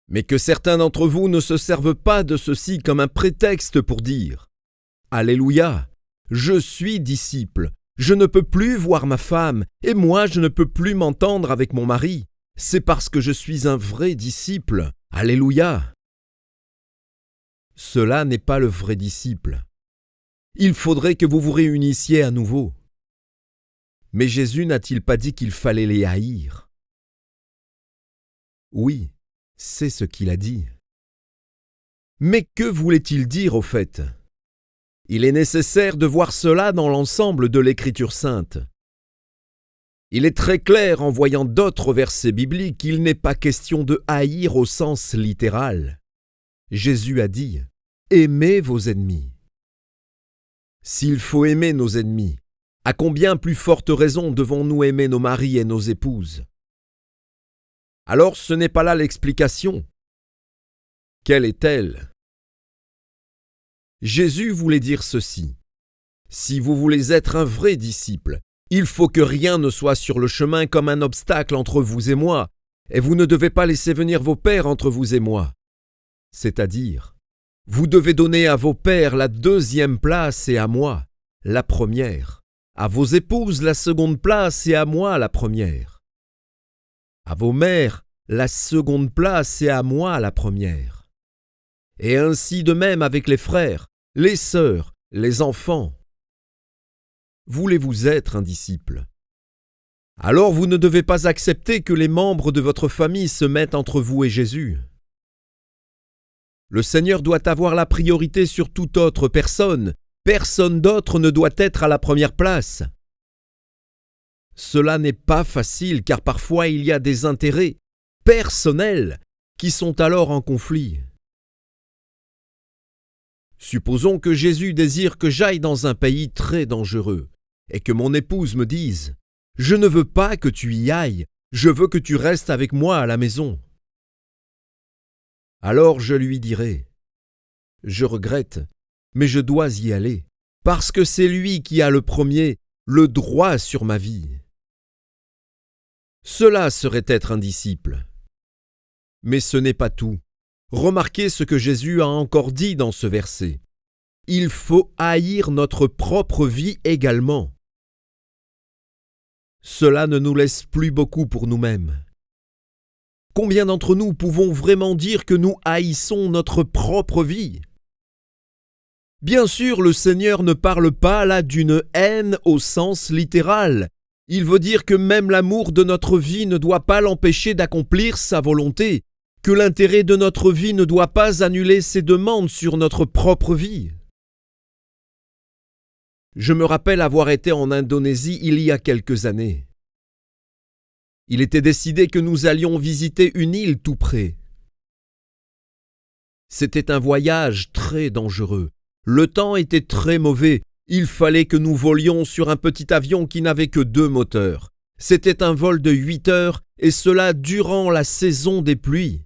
Mais que certains d'entre vous ne se servent pas de ceci comme un prétexte pour dire « Alléluia, je suis disciple, je ne peux plus voir ma femme, et moi je ne peux plus m'entendre avec mon mari. C'est parce que je suis un vrai disciple. Alléluia !» Cela n'est pas le vrai disciple. Il faudrait que vous vous réunissiez à nouveau. Mais Jésus n'a-t-il pas dit qu'il fallait les haïr? Oui, c'est ce qu'il a dit. Mais que voulait-il dire au fait? Il est nécessaire de voir cela dans l'ensemble de l'Écriture sainte. Il est très clair en voyant d'autres versets bibliques qu'il n'est pas question de haïr au sens littéral. Jésus a dit « Aimez vos ennemis ». S'il faut aimer nos ennemis, à combien plus forte raison devons-nous aimer nos maris et nos épouses? Alors ce n'est pas là l'explication. Quelle est-elle? Jésus voulait dire ceci. Si vous voulez être un vrai disciple, il faut que rien ne soit sur le chemin comme un obstacle entre vous et moi, et vous ne devez pas laisser venir vos pères entre vous et moi. C'est-à-dire, vous devez donner à vos pères la deuxième place et à moi la première, à vos épouses la seconde place et à moi la première, à vos mères la seconde place et à moi la première, et ainsi de même avec les frères, les sœurs, les enfants. Voulez-vous être un disciple? Alors vous ne devez pas accepter que les membres de votre famille se mettent entre vous et Jésus. Le Seigneur doit avoir la priorité sur toute autre personne. Personne d'autre ne doit être à la première place. Cela n'est pas facile car parfois il y a des intérêts personnels qui sont alors en conflit. Supposons que Jésus désire que j'aille dans un pays très dangereux et que mon épouse me dise « Je ne veux pas que tu y ailles, je veux que tu restes avec moi à la maison. » Alors je lui dirai « Je regrette, mais je dois y aller, parce que c'est lui qui a le premier, le droit sur ma vie. » Cela serait être un disciple. Mais ce n'est pas tout. Remarquez ce que Jésus a encore dit dans ce verset. Il faut haïr notre propre vie également. Cela ne nous laisse plus beaucoup pour nous-mêmes. Combien d'entre nous pouvons vraiment dire que nous haïssons notre propre vie? Bien sûr, le Seigneur ne parle pas là d'une haine au sens littéral. Il veut dire que même l'amour de notre vie ne doit pas l'empêcher d'accomplir sa volonté, que l'intérêt de notre vie ne doit pas annuler ses demandes sur notre propre vie. Je me rappelle avoir été en Indonésie il y a quelques années. Il était décidé que nous allions visiter une île tout près. C'était un voyage très dangereux. Le temps était très mauvais. Il fallait que nous volions sur un petit avion qui n'avait que 2 moteurs. C'était un vol de 8 heures et cela durant la saison des pluies.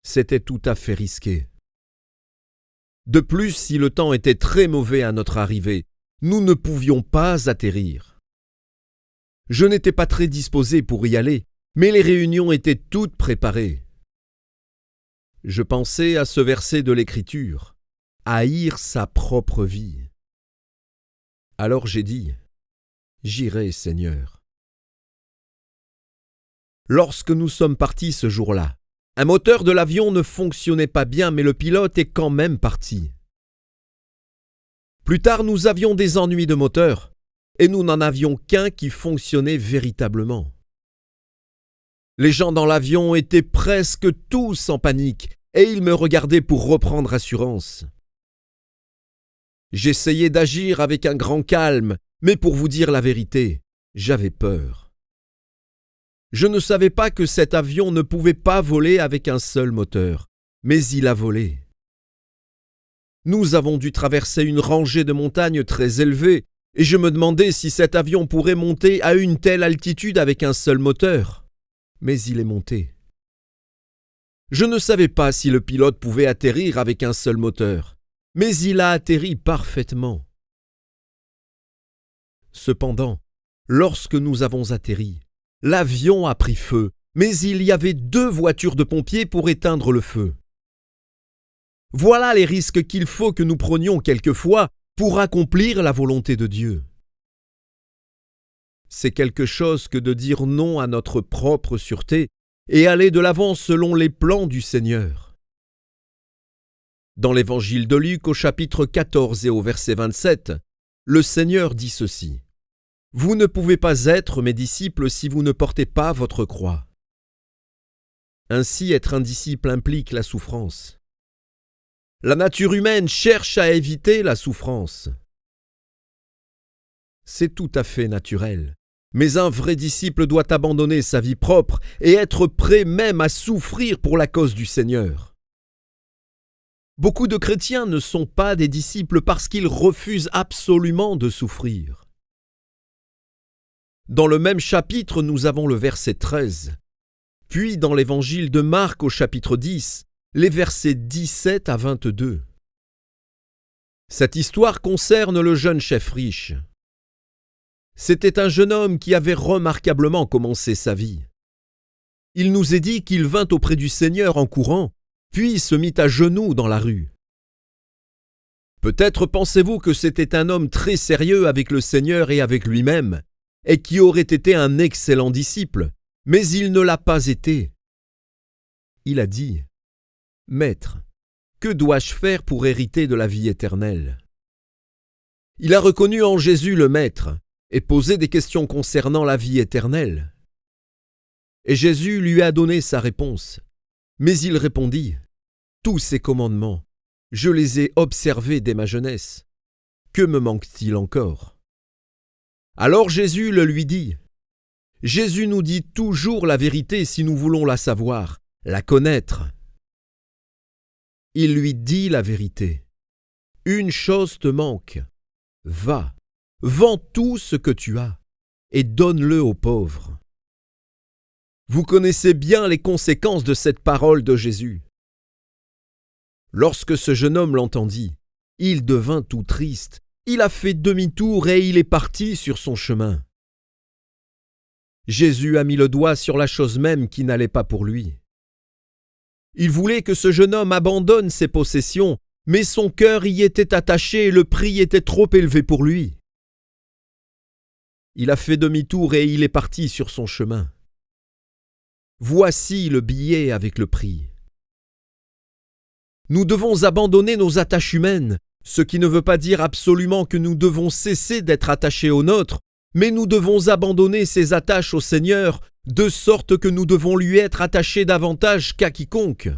C'était tout à fait risqué. De plus, si le temps était très mauvais à notre arrivée, nous ne pouvions pas atterrir. Je n'étais pas très disposé pour y aller, mais les réunions étaient toutes préparées. Je pensais à ce verset de l'Écriture, « Haïr sa propre vie ». Alors j'ai dit, « J'irai, Seigneur ». Lorsque nous sommes partis ce jour-là, un moteur de l'avion ne fonctionnait pas bien, mais le pilote est quand même parti. Plus tard, nous avions des ennuis de moteur, et nous n'en avions qu'un qui fonctionnait véritablement. Les gens dans l'avion étaient presque tous en panique, et ils me regardaient pour reprendre assurance. J'essayais d'agir avec un grand calme, mais pour vous dire la vérité, j'avais peur. Je ne savais pas que cet avion ne pouvait pas voler avec un seul moteur, mais il a volé. Nous avons dû traverser une rangée de montagnes très élevées, et je me demandais si cet avion pourrait monter à une telle altitude avec un seul moteur. Mais il est monté. Je ne savais pas si le pilote pouvait atterrir avec un seul moteur, mais il a atterri parfaitement. Cependant, lorsque nous avons atterri, l'avion a pris feu mais il y avait 2 voitures de pompiers pour éteindre le feu. Voilà les risques qu'il faut que nous prenions quelquefois pour accomplir la volonté de Dieu. C'est quelque chose que de dire non à notre propre sûreté et aller de l'avant selon les plans du Seigneur. Dans l'évangile de Luc au chapitre 14 et au verset 27, le Seigneur dit ceci: « Vous ne pouvez pas être mes disciples si vous ne portez pas votre croix. » Ainsi, être un disciple implique la souffrance. La nature humaine cherche à éviter la souffrance. C'est tout à fait naturel. Mais un vrai disciple doit abandonner sa vie propre et être prêt même à souffrir pour la cause du Seigneur. Beaucoup de chrétiens ne sont pas des disciples parce qu'ils refusent absolument de souffrir. Dans le même chapitre, nous avons le verset 13. Puis dans l'évangile de Marc au chapitre 10, les versets 17 à 22. Cette histoire concerne le jeune chef riche. C'était un jeune homme qui avait remarquablement commencé sa vie. Il nous est dit qu'il vint auprès du Seigneur en courant, puis se mit à genoux dans la rue. Peut-être pensez-vous que c'était un homme très sérieux avec le Seigneur et avec lui-même, et qui aurait été un excellent disciple, mais il ne l'a pas été. Il a dit: « Maître, que dois-je faire pour hériter de la vie éternelle ?» Il a reconnu en Jésus le Maître et posé des questions concernant la vie éternelle. Et Jésus lui a donné sa réponse. Mais il répondit: « Tous ces commandements, je les ai observés dès ma jeunesse. Que me manque-t-il encore ?» Alors Jésus le lui dit. Jésus nous dit toujours la vérité si nous voulons la savoir, la connaître. Il lui dit la vérité. « Une chose te manque. Va, vends tout ce que tu as et donne-le aux pauvres. » Vous connaissez bien les conséquences de cette parole de Jésus. Lorsque ce jeune homme l'entendit, il devint tout triste. Il a fait demi-tour et il est parti sur son chemin. Jésus a mis le doigt sur la chose même qui n'allait pas pour lui. Il voulait que ce jeune homme abandonne ses possessions, mais son cœur y était attaché et le prix était trop élevé pour lui. Il a fait demi-tour et il est parti sur son chemin. Voici le billet avec le prix. Nous devons abandonner nos attaches humaines, ce qui ne veut pas dire absolument que nous devons cesser d'être attachés aux nôtres, mais nous devons abandonner ces attaches au Seigneur, de sorte que nous devons lui être attachés davantage qu'à quiconque.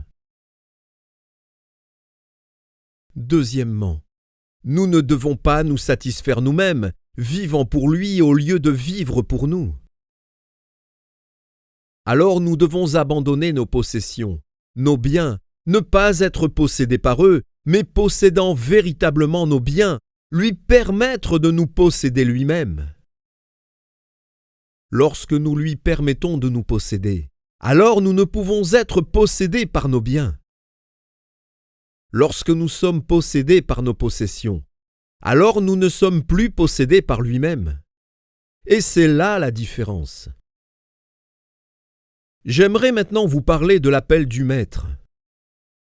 Deuxièmement, nous ne devons pas nous satisfaire nous-mêmes, vivant pour lui au lieu de vivre pour nous. Alors nous devons abandonner nos possessions, nos biens, ne pas être possédés par eux, mais possédant véritablement nos biens, lui permettre de nous posséder lui-même. Lorsque nous lui permettons de nous posséder, alors nous ne pouvons être possédés par nos biens. Lorsque nous sommes possédés par nos possessions, alors nous ne sommes plus possédés par lui-même. Et c'est là la différence. J'aimerais maintenant vous parler de l'appel du Maître.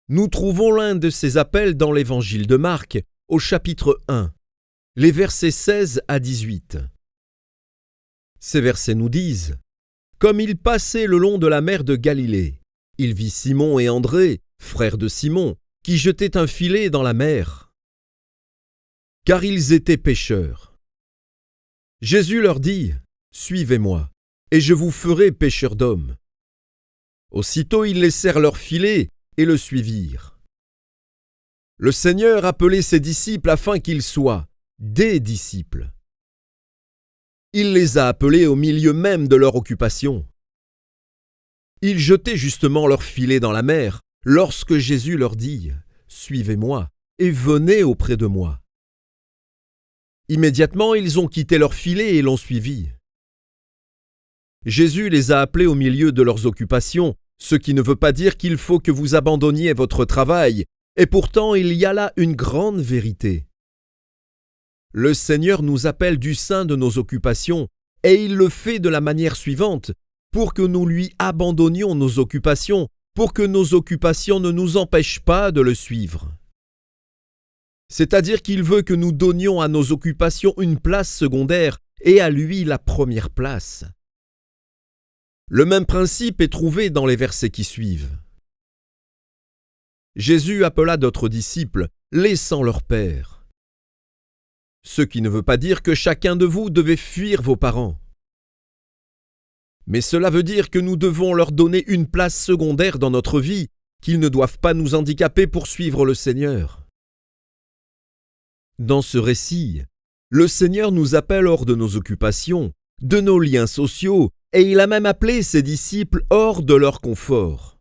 Nous trouvons l'un de ces appels dans l'évangile de Marc, au chapitre 1, les versets 16 à 18. Ces versets nous disent: « Comme il passait le long de la mer de Galilée, il vit Simon et André, frères de Simon, qui jetaient un filet dans la mer, car ils étaient pêcheurs. Jésus leur dit: « Suivez-moi, et je vous ferai pêcheurs d'hommes. » Aussitôt ils laissèrent leur filet et le suivirent. Le Seigneur appelait ses disciples afin qu'ils soient des disciples. Il les a appelés au milieu même de leur occupation. Ils jetaient justement leur filet dans la mer lorsque Jésus leur dit « Suivez-moi et venez auprès de moi. » Immédiatement, ils ont quitté leur filet et l'ont suivi. Jésus les a appelés au milieu de leurs occupations, ce qui ne veut pas dire qu'il faut que vous abandonniez votre travail, et pourtant il y a là une grande vérité. Le Seigneur nous appelle du sein de nos occupations, et il le fait de la manière suivante. pour que nous lui abandonnions nos occupations, pour que nos occupations ne nous empêchent pas de le suivre. C'est-à-dire qu'il veut que nous donnions à nos occupations une place secondaire et à lui la première place. Le même principe est trouvé dans les versets qui suivent. Jésus appela d'autres disciples, laissant leur père. Ce qui ne veut pas dire que chacun de vous devait fuir vos parents. Mais cela veut dire que nous devons leur donner une place secondaire dans notre vie, qu'ils ne doivent pas nous handicaper pour suivre le Seigneur. Dans ce récit, le Seigneur nous appelle hors de nos occupations, de nos liens sociaux, et il a même appelé ses disciples hors de leur confort.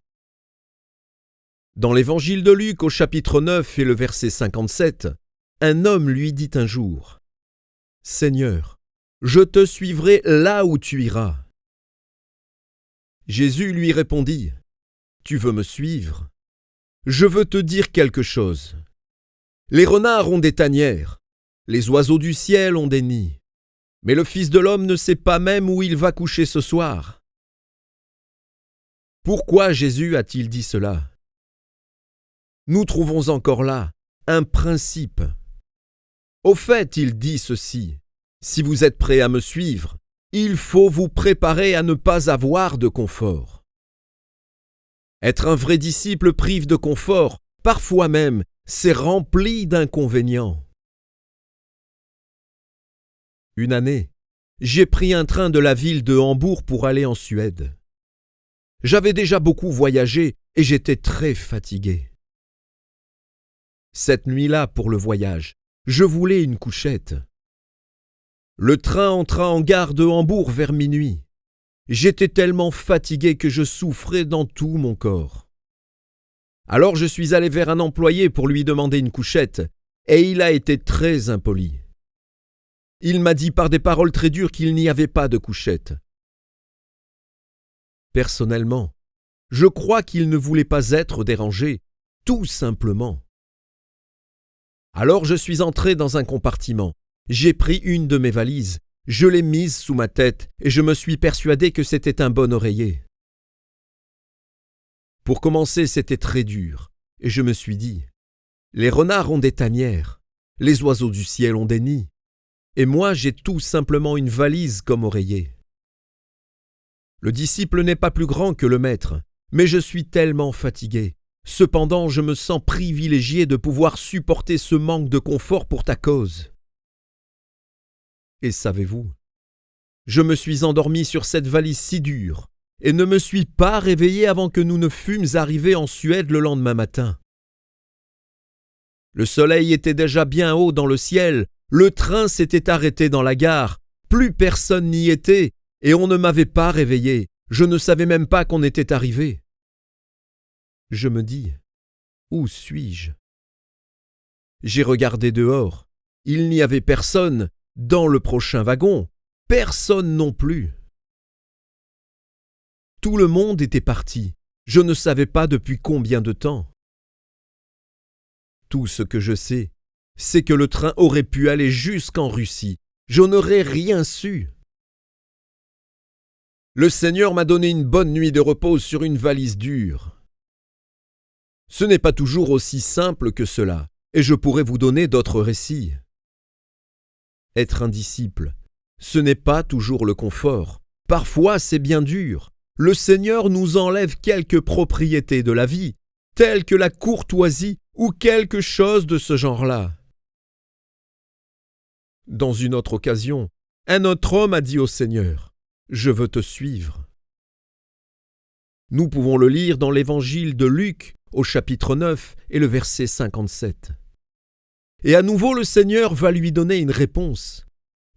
Dans l'évangile de Luc au chapitre 9 et le verset 57, un homme lui dit un jour « Seigneur, je te suivrai là où tu iras. » Jésus lui répondit « Tu veux me suivre? Je veux te dire quelque chose. Les renards ont des tanières, les oiseaux du ciel ont des nids, mais le Fils de l'homme ne sait pas même où il va coucher ce soir. » Pourquoi Jésus a-t-il dit cela? Nous trouvons encore là un principe. Au fait, il dit ceci, « Si vous êtes prêts à me suivre, il faut vous préparer à ne pas avoir de confort. » Être un vrai disciple prive de confort, parfois même, c'est rempli d'inconvénients. Une année, j'ai pris un train de la ville de Hambourg pour aller en Suède. J'avais déjà beaucoup voyagé et j'étais très fatigué. Cette nuit-là, pour le voyage, je voulais une couchette. Le train entra en gare de Hambourg vers minuit. J'étais tellement fatigué que je souffrais dans tout mon corps. Alors je suis allé vers un employé pour lui demander une couchette, et il a été très impoli. Il m'a dit par des paroles très dures qu'il n'y avait pas de couchette. Personnellement, je crois qu'il ne voulait pas être dérangé, tout simplement. Alors je suis entré dans un compartiment. J'ai pris une de mes valises, je l'ai mise sous ma tête et je me suis persuadé que c'était un bon oreiller. Pour commencer, c'était très dur, et je me suis dit, les renards ont des tanières, les oiseaux du ciel ont des nids, et moi j'ai tout simplement une valise comme oreiller. Le disciple n'est pas plus grand que le maître, mais je suis tellement fatigué. Cependant, je me sens privilégié de pouvoir supporter ce manque de confort pour ta cause. Et savez-vous, je me suis endormi sur cette valise si dure et ne me suis pas réveillé avant que nous ne fûmes arrivés en Suède le lendemain matin. Le soleil était déjà bien haut dans le ciel, le train s'était arrêté dans la gare, plus personne n'y était et on ne m'avait pas réveillé, je ne savais même pas qu'on était arrivé. Je me dis, où suis-je? J'ai regardé dehors, il n'y avait personne. Dans le prochain wagon, personne non plus. Tout le monde était parti. Je ne savais pas depuis combien de temps. Tout ce que je sais, c'est que le train aurait pu aller jusqu'en Russie. Je n'aurais rien su. Le Seigneur m'a donné une bonne nuit de repos sur une valise dure. Ce n'est pas toujours aussi simple que cela, et je pourrais vous donner d'autres récits. Être un disciple, ce n'est pas toujours le confort. Parfois, c'est bien dur. Le Seigneur nous enlève quelques propriétés de la vie, telles que la courtoisie ou quelque chose de ce genre-là. Dans une autre occasion, un autre homme a dit au Seigneur, « Je veux te suivre. » Nous pouvons le lire dans l'évangile de Luc, au chapitre 9 et le verset 57. Et à nouveau le Seigneur va lui donner une réponse.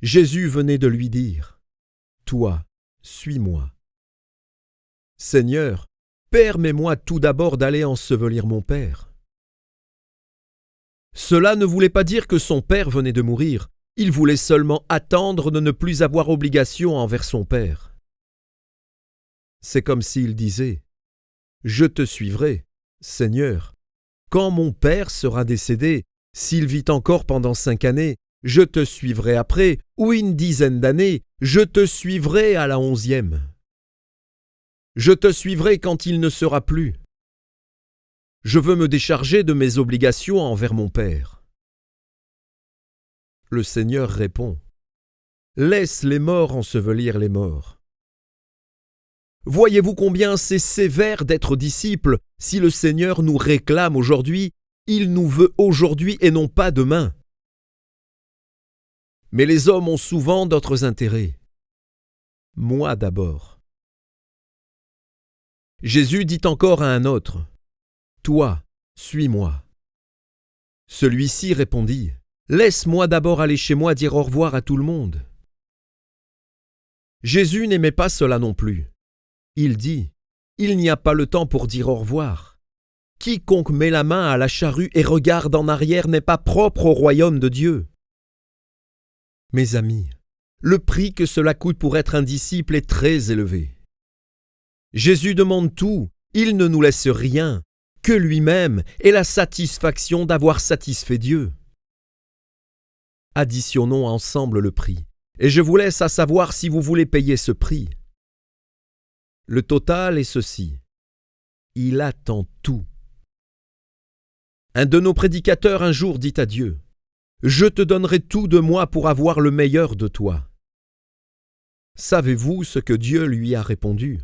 Jésus venait de lui dire, « Toi, suis-moi. » Seigneur, permets-moi tout d'abord d'aller ensevelir mon père. Cela ne voulait pas dire que son père venait de mourir, il voulait seulement attendre de ne plus avoir obligation envers son père. C'est comme s'il disait, « Je te suivrai, Seigneur, quand mon père sera décédé, s'il vit encore pendant 5 années, je te suivrai après, ou une 10aine d'années, je te suivrai à la 11e. » Je te suivrai quand il ne sera plus. Je veux me décharger de mes obligations envers mon Père. » Le Seigneur répond : « Laisse les morts ensevelir les morts. » Voyez-vous combien c'est sévère d'être disciple si le Seigneur nous réclame aujourd'hui, il nous veut aujourd'hui et non pas demain. Mais les hommes ont souvent d'autres intérêts. Moi d'abord. Jésus dit encore à un autre : « Toi, suis-moi. » Celui-ci répondit : « Laisse-moi d'abord aller chez moi dire au revoir à tout le monde. » Jésus n'aimait pas cela non plus. Il dit : « Il n'y a pas le temps pour dire au revoir. Quiconque met la main à la charrue et regarde en arrière n'est pas propre au royaume de Dieu. » Mes amis, le prix que cela coûte pour être un disciple est très élevé. Jésus demande tout, il ne nous laisse rien, que lui-même et la satisfaction d'avoir satisfait Dieu. Additionnons ensemble le prix, et je vous laisse à savoir si vous voulez payer ce prix. Le total est ceci : il attend tout. Un de nos prédicateurs un jour dit à Dieu : « Je te donnerai tout de moi pour avoir le meilleur de toi. » Savez-vous ce que Dieu lui a répondu ?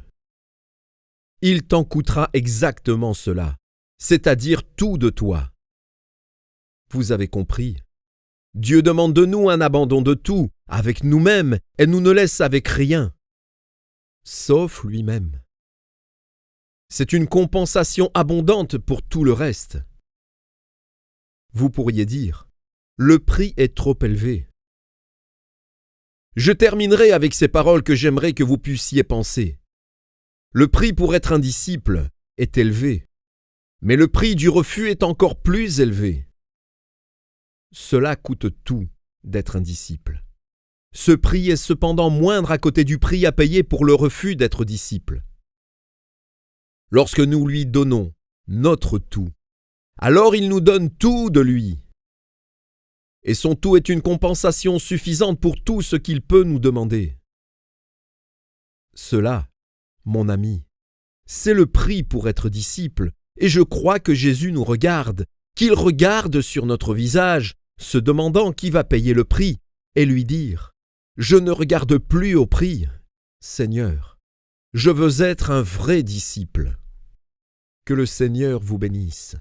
« Il t'en coûtera exactement cela, c'est-à-dire tout de toi. » Vous avez compris ? Dieu demande de nous un abandon de tout, avec nous-mêmes, et nous ne laisse avec rien, sauf lui-même. C'est une compensation abondante pour tout le reste. Vous pourriez dire : le prix est trop élevé. Je terminerai avec ces paroles que j'aimerais que vous puissiez penser. Le prix pour être un disciple est élevé, mais le prix du refus est encore plus élevé. Cela coûte tout d'être un disciple. Ce prix est cependant moindre à côté du prix à payer pour le refus d'être disciple. Lorsque nous lui donnons notre tout, alors il nous donne tout de lui. Et son tout est une compensation suffisante pour tout ce qu'il peut nous demander. Cela, mon ami, c'est le prix pour être disciple, et je crois que Jésus nous regarde, qu'il regarde sur notre visage, se demandant qui va payer le prix, et lui dire : « Je ne regarde plus au prix, Seigneur, je veux être un vrai disciple. » Que le Seigneur vous bénisse.